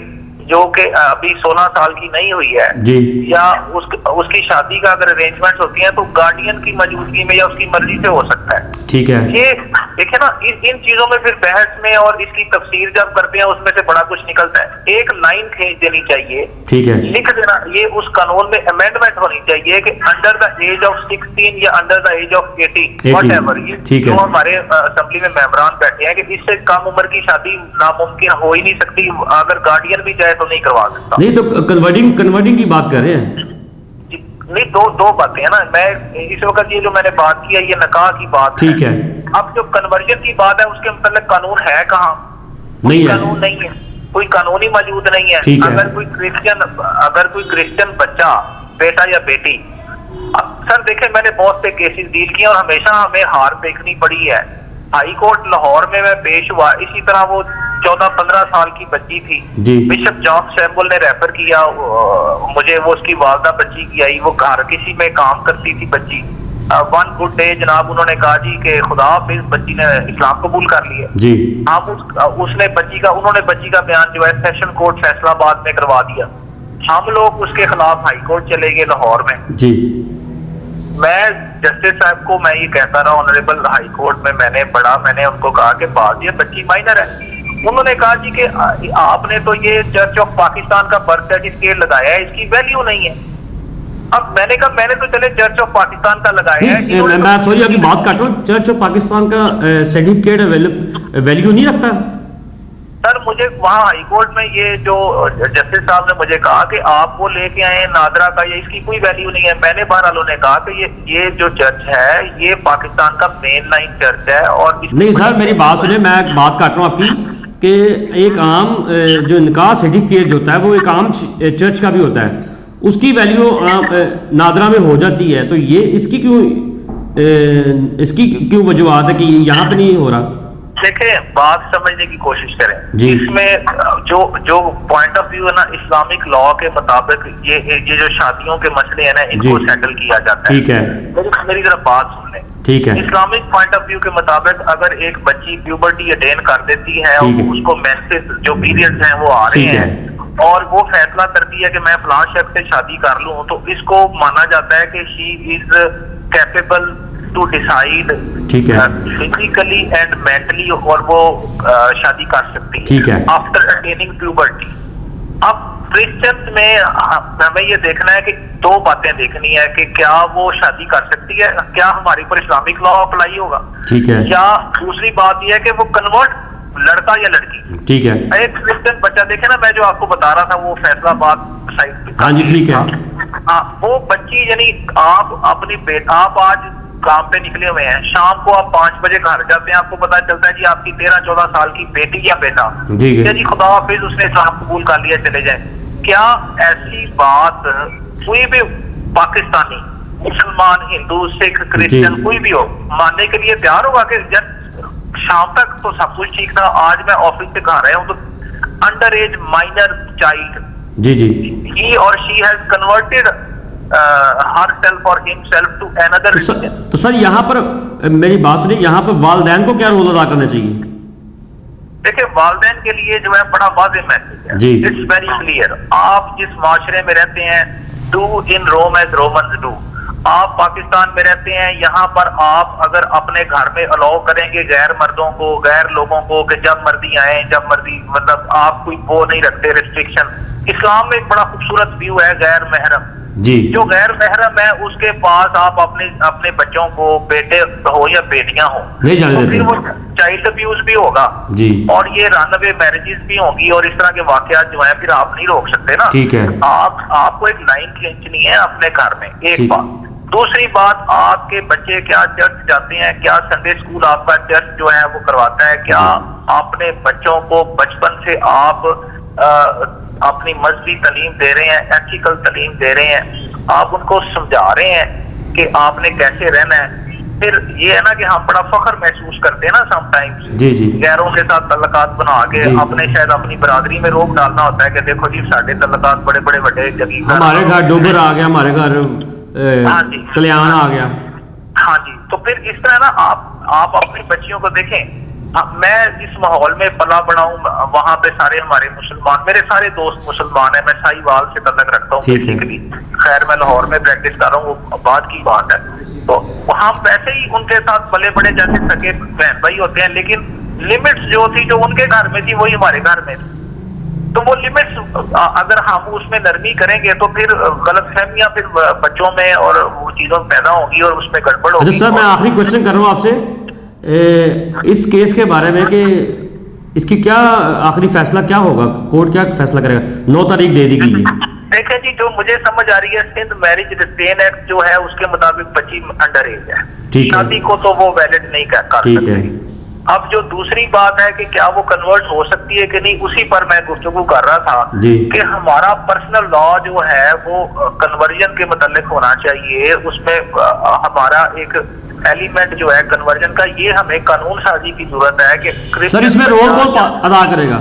जो कि अभी 16 साल की नहीं हुई है जी, या उसकी शादी का अगर अरेंजमेंट होती है तो गार्डियन की मौजूदगी में या उसकी मर्जी से हो सकता है। ठीक है, ये देखिए ना, इन चीजों में फिर बहस में और इसकी तफसीर जब करते हैं उसमें से बड़ा कुछ निकलता है। एक लाइन खींच देनी चाहिए, ठीक है, लिख देना, ये उस कानून में अमेंडमेंट होनी चाहिए कि अंडर द एज ऑफ 16 या under the age of 18 whatever, ये जो हमारे असेंबली में मेंबरान बैठे हैं कि इससे कम उम्र की शादी नामुमकिन हो ही नहीं सकती, अगर गार्डियन भी चाहे तो नहीं करवा सकता। नहीं तो कन्वर्टिंग की बात कर रहे हैं। नहीं, दो बातें है ना। मैं इस वक्त ये जो मैंने बात की है ये निकाह की बात ठीक है। अब जो कन्वर्जन की बात है उसके मतलब कानून है कहाँ? नहीं कानून नहीं है, कोई कानून ही मौजूद नहीं है। अगर कोई क्रिश्चियन बच्चा, बेटा या बेटी, अब सर देखें मैंने बहुत से केसेस डील किए और हमेशा हमें हार देखनी पड़ी है। हाई कोर्ट लाहौर में मैं पेश हुआ, इसी तरह वो 14-15 साल की बच्ची थी, बिशप जॉन सैमुअल ने रेफर किया मुझे, वो उसकी वालदा बच्ची की आई, वो घर किसी में काम करती थी बच्ची। वन गुड डे जनाब उन्होंने कहा जी कि खुदा हाफिज़, बच्ची ने इस्लाम कबूल कर लिया जी। उन्होंने बच्ची का बयान जो है सेशन कोर्ट फैसलाबाद में करवा दिया हम लोग उसके खिलाफ हाई कोर्ट चले गए लाहौर में। जी। मैं जस्टिस साहब को मैं ये कहता रहा ऑनरेबल हाई कोर्ट में, मैंने उनको कहा कि बात ये बच्ची माइनर है। उन्होंने कहा जी कि आपने तो ये चर्च ऑफ पाकिस्तान का बर्थ सर्टिफिकेट लगाया है, इसकी वैल्यू नहीं है। अब मैंने कहा मैंने तो चले चर्च ऑफ पाकिस्तान का लगाया है। मैं सॉरी आपकी बात काट रहा हूँ, चर्च ऑफ पाकिस्तान का सर्टिफिकेट वैल्यू नहीं रखता सर। मुझे वहाँ हाई कोर्ट में ये जो जस्टिस साहब ने मुझे कहा कि आप वो लेके आए नादरा का, ये इसकी कोई वैल्यू नहीं है। मैंने बहरहाल उन्हें कहा कि ये जो चर्च है ये पाकिस्तान का मेन लाइन चर्च है। और नहीं सर मेरी बात सुने, मैं बात काट रहा हूँ आपकी कि एक आम जो निकाह सर्टिफिकेट जो होता है वो एक आम चर्च का भी होता है, उसकी वैल्यू नादरा में हो जाती है, तो ये इसकी क्यों वजूहत है कि यहाँ पे नहीं हो रहा? देखें बात समझने की कोशिश करें जी। इसमें जो पॉइंट ऑफ व्यू है ना इस्लामिक लॉ के मुताबिक ये जो शादियों के मसले हैं ना इनको सेटल किया जाता है। ठीक है, मेरी तरफ बात सुन लें। ठीक है। इस्लामिक पॉइंट ऑफ व्यू के मुताबिक अगर एक बच्ची प्यूबर्टी अटेन कर देती है और उसको मेंसेस जो पीरियड्स हैं वो आ रहे हैं और वो फैसला करती है कि मैं फलां शख्स से शादी कर लूं, तो इसको माना जाता है कि she is capable to decide physically and mentally, और वो शादी कर सकती है। ठीक है। After attaining puberty. अब क्रिश्चियंस में हमें ये देखना है कि दो बातें देखनी है कि क्या वो शादी कर सकती है, क्या हमारे ऊपर इस्लामिक लॉ अप्लाई होगा। ठीक है। या दूसरी बात यह है कि वो कन्वर्ट लड़का या लड़की। ठीक है। एक क्रिश्चियन बच्चा देखे ना, मैं जो आपको बता रहा था वो फैसलाबाद साइड पे। हाँ जी ठीक है। वो बच्ची यानी आप आज काम पे निकले हुए हैं, शाम को आप 5 बजे घर जाते हैं, आपको पता चलता है जी आपकी 13-14 साल की बेटी या बेटा जी खुदा हाफिज उसने इस्लाम कबूल कर लिया, चले जाए। क्या ऐसी बात कोई भी पाकिस्तानी, मुसलमान, हिंदू, सिख, क्रिश्चियन कोई भी हो मानने के लिए तैयार होगा कि जब शाम तक तो सब कुछ ठीक था, आज मैं ऑफिस से घर आया हूँ तो अंडर एज माइनर चाइल्ड जी जी ही और she has converted herself or himself to another religion। तो सर यहाँ पर मेरी बात सुनिए, यहाँ पर वालिदैन को क्या रोल अदा करना चाहिए? देखिए वालिदैन के लिए जो है बड़ा वाज़ेह मैसेज है, इट्स वेरी क्लियर। आप जिस माशरे में रहते हैं, do in Rome as Romans do. आप पाकिस्तान में रहते हैं, यहाँ पर आप अगर अपने घर में अलाउ करेंगे गैर मर्दों को, गैर लोगों को कि जब मर्जी आए जब मर्जी, मतलब आप कोई वो नहीं रखते रिस्ट्रिक्शन। इस्लाम में एक बड़ा खूबसूरत व्यू है गैर महरम जी। जो गैर महरम है उसके पास आप अपने बच्चों को, बेटे हो या बेटियां हो, नहीं जाने देते, फिर वो चाइल्ड अब्यूज भी होगा जी। और ये रनअवे मैरिजेस भी होंगी और इस तरह के वाकयात जो है फिर आप नहीं रोक सकते ना। ठीक है। आपको एक लाइन खींचनी है अपने घर में, एक बात। दूसरी बात, आपके बच्चे क्या चर्च जाते हैं, क्या संडे स्कूल आपका चर्च जो है वो करवाता है, क्या अपने बच्चों को बचपन से आप अपनी मजहबी तालीम दे रहे हैं, एथिकल तालीम दे रहे हैं, आप उनको समझा रहे हैं कि आपने कैसे रहना है। फिर ये है ना कि हम बड़ा फख्र महसूस करते हैं ना समटाइम्स जी जी गैरों के साथ तल्लकात बना के, अपने शायद अपनी बरादरी में रोक डालना होता है कि देखो जी साढ़े तल्लकात बड़े बड़े बड़े जगीर, हमारे घर डोगर आ गया, हमारे घर कल्याण आ गया। हाँ जी। तो फिर इस तरह ना आप अपनी बच्चियों को देखें। मैं जिस माहौल में पला बड़ा हूँ वहां पे सारे हमारे मुसलमान, मेरे सारे दोस्त मुसलमान हैं, मैं साहिवाल से तल्लक रखता हूँ बेसिकली। खैर मैं लाहौर में प्रैक्टिस कर रहा हूँ, वो बाद की बात है। तो हम वैसे ही उनके साथ बड़े बड़े जैसे सके बहन भाई होते हैं, लेकिन लिमिट्स जो थी जो उनके घर में थी वही हमारे घर में थी। तो वो लिमिट्स अगर हम उसमें नरमी करेंगे तो फिर गलतफहमियां फिर बच्चों में और वो चीजों में पैदा होगी और उसमें गड़बड़ होगी। अच्छा सर मैं आखिरी क्वेश्चन कर रहा हूँ आपसे इस केस के बारे में कि इसकी क्या आखिरी फैसला क्या होगा, कोर्ट क्या फैसला करेगा? 9 तारीख दे दी गई है। देखें जी, जो मुझे समझ आ रही है सिंध मैरिज रिस्ट्रेन एक्ट जो है उसके मुताबिक बच्ची अंडर एज है, शादी को तो वो वैलिड नहीं कर सकते। अब जो दूसरी बात है कि क्या वो कन्वर्ट हो सकती है कि नहीं, उसी पर मैं गुफ्तगू कर रहा था कि हमारा पर्सनल लॉ जो है वो कन्वर्जन के मुतालिक होना चाहिए। उसमें हमारा एक एलिमेंट जो है कन्वर्जन का, ये हमें कानून साजी की जरूरत है कि सर इसमें रोल कौन अदा करेगा?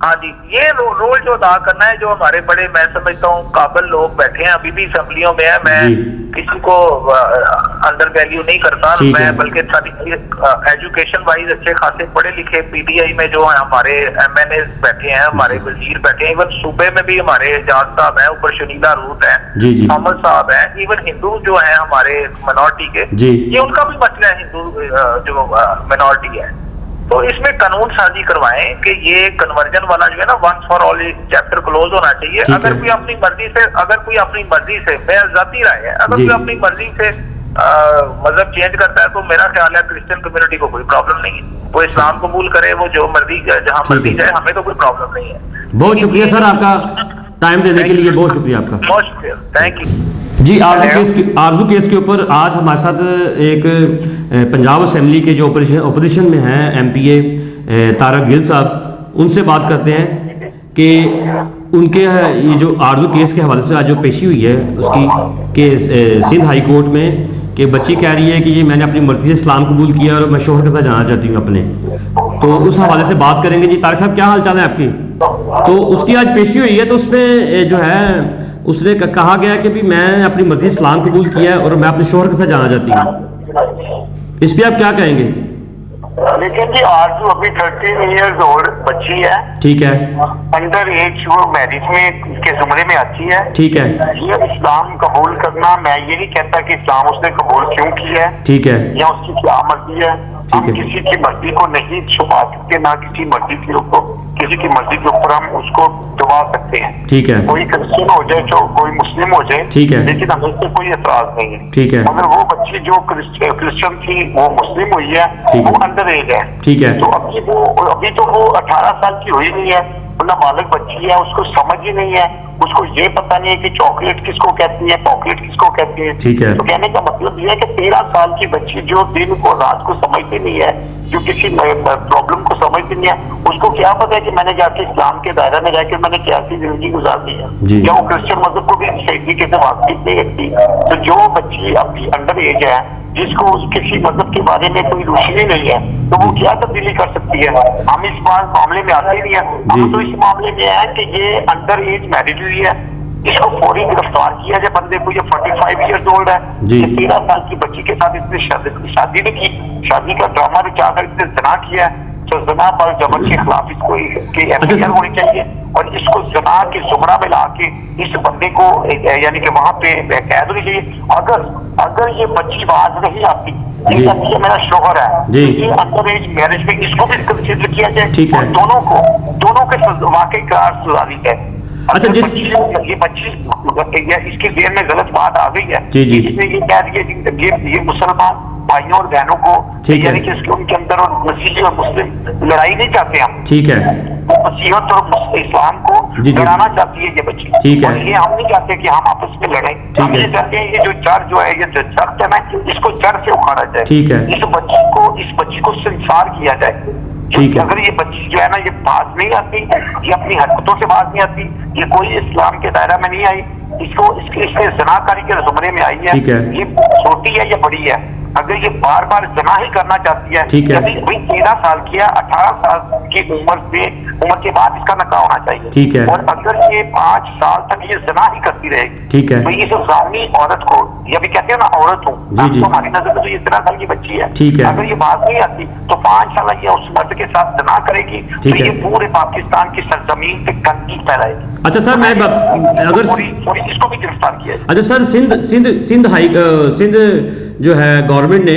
हाँ जी, ये रोल जो अदा करना है, जो हमारे बड़े, मैं समझता हूँ काबिल लोग बैठे हैं, अभी भी असेंबलियों में है, मैं किसी को अंडर वैल्यू नहीं करता, मैं बल्कि एजुकेशन वाइज अच्छे खासे पढ़े लिखे पीटीआई में जो है हमारे एमएनए बैठे हैं, हमारे वजीर बैठे हैं, इवन सूबे में भी हमारे एजाज साहब हैं, ऊपर शनीला रूट है, मोहम्मद साहब हैं, इवन हिंदू जो है हमारे मिनॉरिटी के, ये उनका भी मसला है, हिंदू जो मिनॉरिटी है। तो इसमें कानून साजी करवाएं कि ये कन्वर्जन वाला जो है ना, once for all chapter close होना चाहिए। अगर कोई अपनी मर्जी से मैं जाती राय है, अगर कोई अपनी मर्जी से मजहब चेंज करता है तो मेरा ख्याल है क्रिश्चियन कम्युनिटी को कोई प्रॉब्लम नहीं है, वो इस्लाम कबूल करे, वो जो मर्जी जहाँ मर्जी जाए, हमें तो कोई प्रॉब्लम नहीं है। बहुत शुक्रिया सर, आपका टाइम देने के लिए बहुत शुक्रिया आपका। बहुत शुक्रिया, thank you ji. Aarzoo case के ऊपर आज हमारे साथ एक पंजाब असेंबली के जो ओपोजिशन में हैं एमपीए तारक गिल साहब, उनसे बात करते हैं कि उनके ये जो आरजू केस के हवाले से आज जो पेशी हुई है उसकी कि सिंध हाई कोर्ट में कि बच्ची कह रही है कि ये मैंने अपनी मर्जी से इस्लाम कबूल किया और मैं शोहर के साथ जाना चाहती हूँ अपने, तो उस हवाले से बात करेंगे। जी तारक साहब, क्या हाल चाल है आपकी? तो उसकी आज पेशी हुई है, तो उसमें जो है उसने कहा गया कि भी मैं अपनी मर्जी से इस्लाम कबूल किया है और मैं अपने शोहर के साथ जाना चाहती हूँ, इस पर आप क्या कहेंगे? लेकिन जी आरजू अभी 13 इयर्स ओल्ड बच्ची है, ठीक है, अंडर एज वो मैरिज में के जुमरे में आती है, ठीक है, ये इस्लाम कबूल करना, मैं ये नहीं कहता कि इस्लाम उसने कबूल क्यों किया है, ठीक है, या उसकी क्या मर्जी है, हम किसी की मर्जी को नहीं छुपा सकते, ना किसी मर्जी के ऊपर, किसी की मर्जी के ऊपर हम उसको दबा सकते हैं, ठीक है, कोई क्रिश्चियन हो जाए, जो कोई मुस्लिम हो जाए, ठीक है, लेकिन हमें से कोई एतराज नहीं है, ठीक है, मगर वो बच्ची जो क्रिश्चियन थी वो मुस्लिम हुई है, वो अंडर एज है, ठीक है, तो अभी तो वो 18 साल की हुई नहीं है, नाबालिग बच्ची है, उसको समझ ही नहीं है, उसको ये पता नहीं है कि चॉकलेट किसको कहती है, पॉकलेट किसको कहती है, ठीक है, तो कहने का मतलब ये है कि 13 साल की बच्ची जो दिन को रात को समझती नहीं है, जो किसी प्रॉब्लम को समझती नहीं है, उसको क्या पता है कि मैंने जाके इस्लाम के दायरा में रहकर मैंने कैसी जिंदगी गुजारनी है, या वो क्रिश्चियन मजहब को भी सही तरीके से वाकिफ नहीं रखती। तो जो बच्ची अपनी अंडर एज है, जिसको किसी मजहब के बारे में कोई रोशनी नहीं है, तो वो क्या तब्दीली कर सकती है? हम इस मामले में आते नहीं है, हम तो इस मामले में है कि ये अंडर एज मैरिज हुई है, इसको फौरी गिरफ्तार किया जाए बंदे को, ये 45 इयर्स ओल्ड है, 13 साल की बच्ची के साथ इसने शादी नहीं की, शादी का ड्रामा रचाकर इसने जना किया है, तो जना पर जबर के खिलाफ इसको एफआईआर होनी चाहिए, और इसको जना के जुमरा में ला के इस बंदे को यानी कि वहां पे कैद होनी चाहिए। अगर ये बच्ची बात नहीं आती, ये मेरा शोहर है, ये अंडर एज मैरिज में इसको भी कंसीडर किया जाए, और दोनों के वाकई करार सुधारी जाए। अच्छा, ये बच्ची इसके जेल में गलत बात आ गई है, इसने ये कह दिया ये मुसलमान भाइयों और बहनों को, यानी कि उनके अंदर और मसीही और मुस्लिम लड़ाई नहीं चाहते हम, ठीक है, मसीहत और इस्लाम को लड़ाना चाहती है ये बच्ची, ठीक है, और ये हम नहीं चाहते कि हम आपस में लड़ें, हम ये चाहते हैं ये जो जड़ जो है, ये जो सख्त है ना, इसको जड़ से उखाड़ा जाए, ठीक है, इस बच्ची को संसार किया जाए। अगर ये बच्ची जो है ना, ये बात नहीं आती, ये अपनी हरकतों से बात नहीं आती, ये कोई इस्लाम के दायरा में नहीं आई, इसके जनाकारी के जुमरे में आई है, ये छोटी है या बड़ी है, अगर ये बार बार जना ही करना चाहती है, यदि भाई 13 साल की है, 18 साल की उम्र के बाद इसका निकाह होना चाहिए, ठीक है, और अगर ये 5 साल तक ये जना ही करती रहेगी, ठीक है, तो इस जानी औरत को, ये भी कहते हैं ना औरत हूँ, तो हमारी नजर में तो ये 13 साल की बच्ची है, ठीक है, अगर ये बात नहीं आती तो 5 साल ये उस मर्द के साथ जना करेगी, तो ये पूरे पाकिस्तान की सरजमीन पे गंदगी फैलाएगी। अच्छा सर, मैं अगर इसको भी गिरफ्तार किया। अच्छा सर, सिंध जो है गवर्नमेंट ने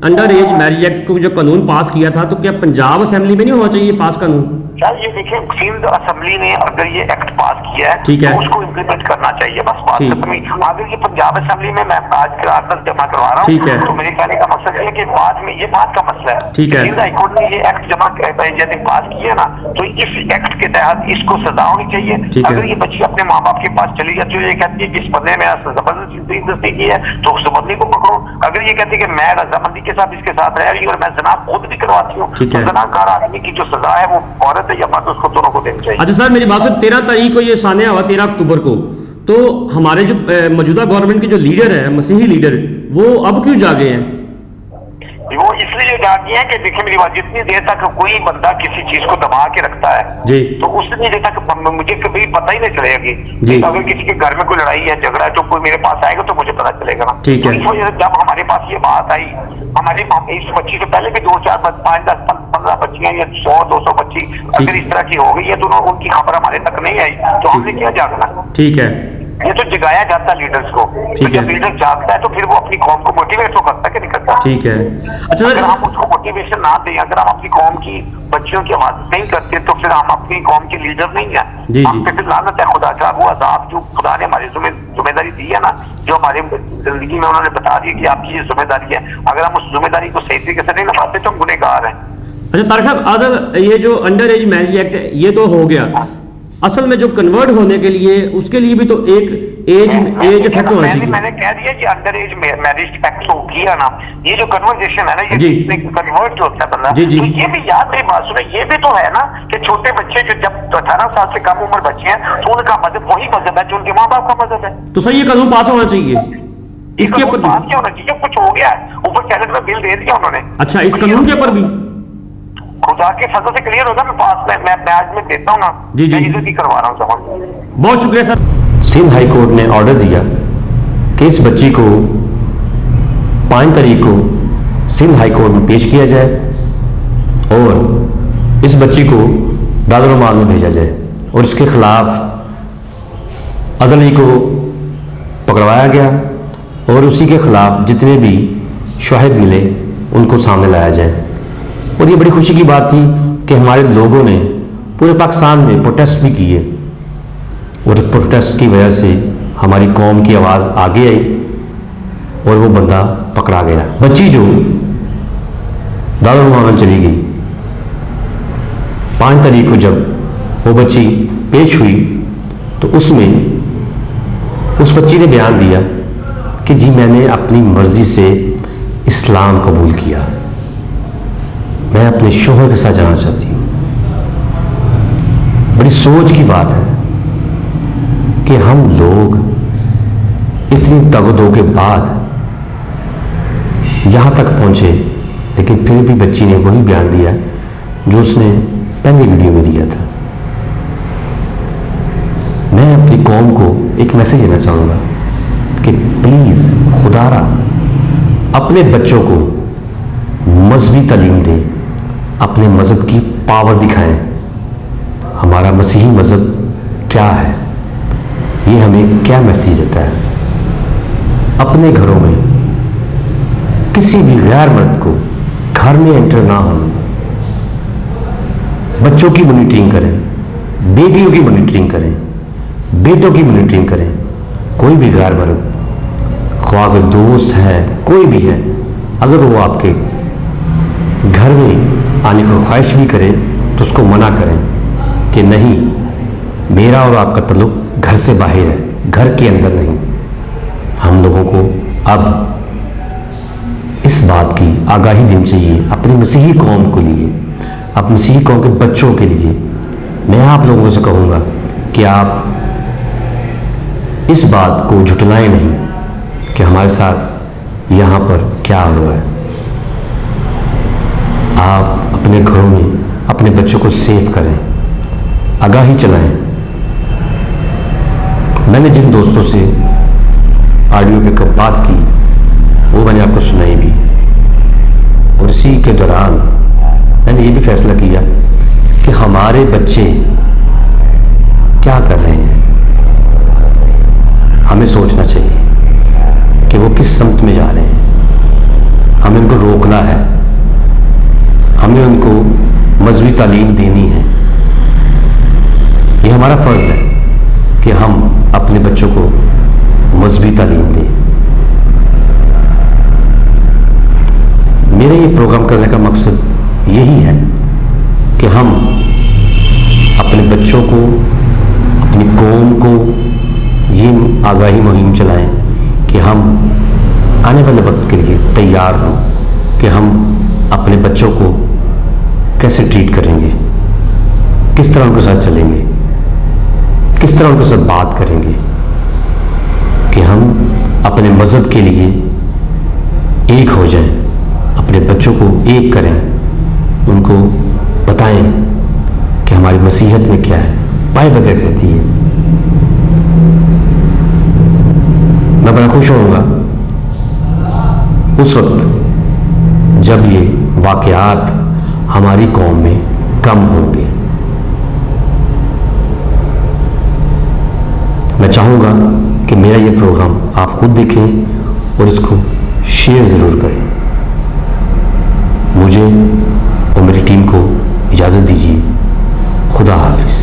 अंडर एज मैरिज एक्ट को जो कानून पास किया था, तो क्या पंजाब असेंबली में नहीं होना चाहिए पास कानून? यार ये देखिए, सिंध असेंबली ने अगर ये एक्ट पास किया है, ठीक है, तो उसको इम्प्लीमेंट करना चाहिए, बस बात खत्म। अगर ये पंजाब असेंबली में मैं आज करार जमा करवा रहा हूँ, तो मेरे कहने का मकसद है कि बाद में ये बात का मसला है, ठीक है, सिंध हाईकोर्ट ने ये एक्ट जमा यदि पास किया ना, तो इस एक्ट के तहत इसको सजा होनी चाहिए। अगर ये बच्ची अपने माँ बाप के पास चली जाती है, ये कहती है कि इस बंदे में जबरदस्ती की है, तो उस बंदे को पकड़ो। अगर ये कहती है कि मैं रजामंदी के साथ इसके साथ रह रही हूँ और मैं जना खुद भी करवाती हूँ, तो जनाकार आदमी की जो सजा है वो औरत या मर्द, उसको दोनों को देनी चाहिए। अच्छा सर, मेरी बात सुन, 13 तारीख को ये सानिया हुआ, 13 अक्टूबर को, तो हमारे जो मौजूदा गवर्नमेंट के जो लीडर है, मसीही लीडर, वो अब क्यों जागे हैं? वो इसलिए डाल दिया है कि देखिए मेरी बात, जितनी देर तक कोई बंदा किसी चीज को दबा के रखता है जी, तो उतनी देर तक मुझे कभी पता ही नहीं चलेगी। जी। अगर किसी के घर में कोई लड़ाई है, झगड़ा है, तो कोई मेरे पास आएगा तो मुझे पता चलेगा ना। ठीक है। तो इस वजह से जब हमारे पास ये बात आई, हमारी इस बच्ची से पहले भी 2, 4, 5, 10, 15 बच्चियां या 100, 200 बच्ची अगर इस तरह की हो गई है तो उनकी खबर हमारे तक नहीं आई, तो हमने क्या जागना। ठीक है, ये तो जगाया जाता है लीडर्स को। ठीक है। जब लीडर जागता है तो फिर वो अपनी कौम को मोटिवेट तो करता है कि नहीं करता। ठीक है। अच्छा अगर सर, हम उसको मोटिवेशन ना दें, अगर हम अपनी कौम की बच्चियों की आवाज नहीं करते तो फिर हम अपनी कौम के लीडर नहीं है। जी, हम जी। पे फिर लानत है खुदा का, वो अजाब जो खुदा ने हमारी जिम्मेदारी दी है ना, जो हमारी जिंदगी में उन्होंने बता दी कि आपकी ये जिम्मेदारी है, अगर हम उस जिम्मेदारी को सही तरीके से नहीं निभाते तो हम गुनहगार हैं। अच्छा तारिक साहब, अगर ये जो अंडर एज मैरिज एक्ट है ये तो हो गया, असल में जो कन्वर्ट होने के लिए उसके लिए भी तो एक एज इफेक्ट होना चाहिए। मैंने कह दिया कि अंडर एज मैरिज एक्ट हो किया ना, ये जो कन्वर्जेशन है ना, ये जी। कन्वर्ट जो होता है बंदा, जी, जी। तो ये भी याद मेरी बात सुनो, ये भी तो है ना कि छोटे बच्चे जो जब 18 साल से कम उम्र बच्चे हैं तो उनका मजहब वही मजहब है जो उनके माँ बाप का मजहब है। तो सर ये कानून पास होना चाहिए इसके ऊपर। बात क्या होना चाहिए, कुछ हो गया ऊपर कैबिनेट में बिल दे दिया उन्होंने। अच्छा, इस कानून के ऊपर भी खुदा के फजल से क्लियर होगा। मैं पास मैं आज में देता हूँ ना, जी, जी। मैं इज्जत ही करवा रहा हूँ जमा। बहुत शुक्रिया सर। सिंध हाई कोर्ट ने ऑर्डर दिया कि इस बच्ची को 5 तारीख को सिंध हाई कोर्ट में पेश किया जाए और इस बच्ची को दारुल माल में भेजा जाए और इसके खिलाफ अजली को पकड़वाया गया और उसी के खिलाफ जितने भी शाहिद मिले उनको सामने लाया जाए। और ये बड़ी खुशी की बात थी कि हमारे लोगों ने पूरे पाकिस्तान में प्रोटेस्ट भी किए और प्रोटेस्ट की वजह से हमारी कौम की आवाज़ आगे आई और वो बंदा पकड़ा गया। बच्ची जो दारुल मामन चली गई, 5 तारीख को जब वो बच्ची पेश हुई तो उसमें उस बच्ची ने बयान दिया कि जी मैंने अपनी मर्जी से इस्लाम कबूल किया, मैं अपने शोहर के साथ जाना चाहती हूँ। बड़ी सोच की बात है कि हम लोग इतनी तगदो के बाद यहाँ तक पहुँचे, लेकिन फिर भी बच्ची ने वही बयान दिया जो उसने पहली वीडियो में दिया था। मैं अपनी कौम को एक मैसेज देना चाहूँगा कि प्लीज़ खुदारा अपने बच्चों को मजहबी तालीम दें, अपने मज़हब की पावर दिखाएं। हमारा मसीही मज़हब क्या है, ये हमें क्या मैसेज देता है। अपने घरों में किसी भी गैर मर्द को घर में एंटर ना होने, बच्चों की मॉनिटरिंग करें, बेटियों की मॉनिटरिंग करें, बेटों की मॉनिटरिंग करें। कोई भी गैर मर्द, ख्वाह कोई दोस्त है, कोई भी है, अगर वो आपके घर में आने की ख्वाहिश भी करे तो उसको मना करें कि नहीं, मेरा और आपका ताल्लुक घर से बाहर है, घर के अंदर नहीं। हम लोगों को अब इस बात की आगाही देनी चाहिए अपनी मसीही कौम के लिए, अपनी मसीही कौम के बच्चों के लिए। मैं आप लोगों से कहूँगा कि आप इस बात को झुटलाएं नहीं कि हमारे साथ यहाँ पर क्या हो रहा है। आप अपने घरों में अपने बच्चों को सेव करें, आगाही चलाएं। मैंने जिन दोस्तों से ऑडियो पे कब बात की वो मैंने आपको सुनाई भी, और इसी के दौरान मैंने ये भी फैसला किया कि हमारे बच्चे क्या कर रहे हैं, हमें सोचना चाहिए कि वो किस समत में जा रहे हैं। हमें उनको रोकना है, हमें उनको मजहबी तालीम देनी है। ये हमारा फ़र्ज़ है कि हम अपने बच्चों को मजहबी तालीम दें। मेरे ये प्रोग्राम करने का मकसद यही है कि हम अपने बच्चों को, अपनी कौम को ये आगाही मुहिम चलाएं कि हम आने वाले वक्त के लिए तैयार हों कि हम अपने बच्चों को कैसे ट्रीट करेंगे, किस तरह उनके साथ चलेंगे, किस तरह उनके साथ बात करेंगे, कि हम अपने मज़हब के लिए एक हो जाएं, अपने अपने बच्चों को एक करें, उनको बताएं कि हमारी मसीहत में क्या है, बाइबल क्या कहती है। मैं बड़ा खुश होऊंगा उस वक्त जब ये वाक़यात हमारी कौम में कम होंगे। मैं चाहूँगा कि मेरा ये प्रोग्राम आप खुद देखें और इसको शेयर ज़रूर करें। मुझे और मेरी टीम को इजाज़त दीजिए। खुदा हाफिज़।